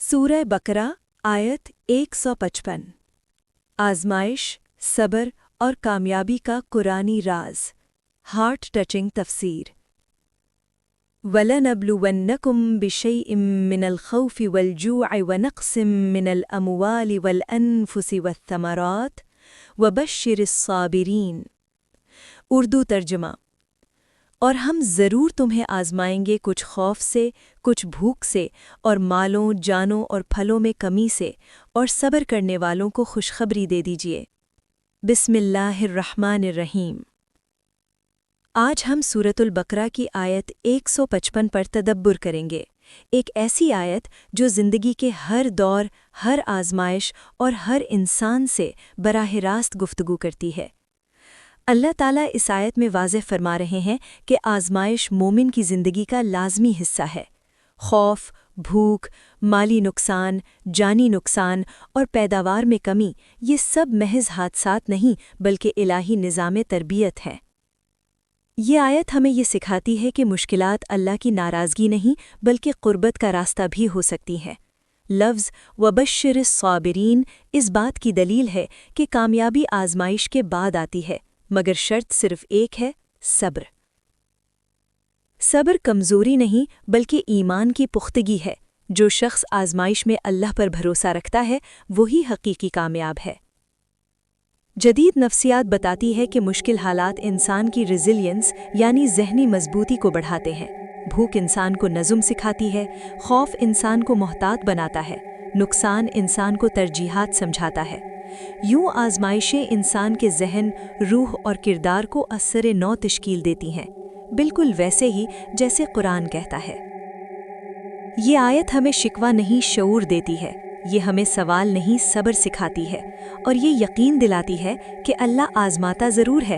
सूरह बकरा आयत 155। आजमाइश, सब्र और कामयाबी का कुरानी राज। हार्ट टचिंग तफसीर। वलनब्लुवन्नकुम बिशैइम मिनल खौफि वल्जूअि वनक़्सिम मिनल अमवालि वलअन्फुसि वत्थमरात वबश्शिरिस साबिरीन। उर्दू तर्जुमा। और हम ज़रूर तुम्हें आज़माएंगे कुछ खौफ से, कुछ भूख से, और मालों, जानों और फलों में कमी से, और सब्र करने वालों को खुशखबरी दे दीजिए। बिस्मिल्लाहिर्रहमानिर्रहीम। आज हम सूरतुल बकरा की आयत 155 पर तदब्बुर करेंगे। एक ऐसी आयत जो ज़िंदगी के हर दौर, हर आज़माइश और हर इंसान से बराह रास्त गुफ्तगू करती है। अल्लाह ताला इस आयत में वाज़ेह फरमा रहे हैं कि आज़माइश मोमिन की ज़िंदगी का लाज़मी हिस्सा है। खौफ, भूख, माली नुकसान, जानी नुकसान और पैदावार में कमी, ये सब महज हादसात नहीं बल्कि इलाही निज़ाम तरबियत हैं। ये आयत हमें ये सिखाती है कि मुश्किलात अल्लाह की नाराज़गी नहीं बल्कि क़ुर्बत का रास्ता भी हो सकती हैं। लफ्ज़ वबश्शिरिस साबिरीन इस बात की दलील है कि कामयाबी आज़माइश के बाद आती है, मगर शर्त सिर्फ एक है, सब्र। सब्र कमज़ोरी नहीं बल्कि ईमान की पुख्तगी है। जो शख्स आज़माइश में अल्लाह पर भरोसा रखता है वही हकीकी कामयाब है। जदीद नफ्सियात बताती है कि मुश्किल हालात इंसान की रेजिलियंस यानी ज़हनी मजबूती को बढ़ाते हैं। भूख इंसान को नज़्म सिखाती है, खौफ इंसान को मोहतात बनाता है, नुकसान इंसान को तरजीहात समझाता है। यूं आज़माइशें इंसान के ज़हन, रूह और किरदार को असर नौ तश्कील देती हैं, बिल्कुल वैसे ही जैसे कुरान कहता है। ये आयत हमें शिकवा नहीं शऊर देती है, ये हमें सवाल नहीं सब्र सिखाती है, और ये यकीन दिलाती है कि अल्लाह आज़माता ज़रूर है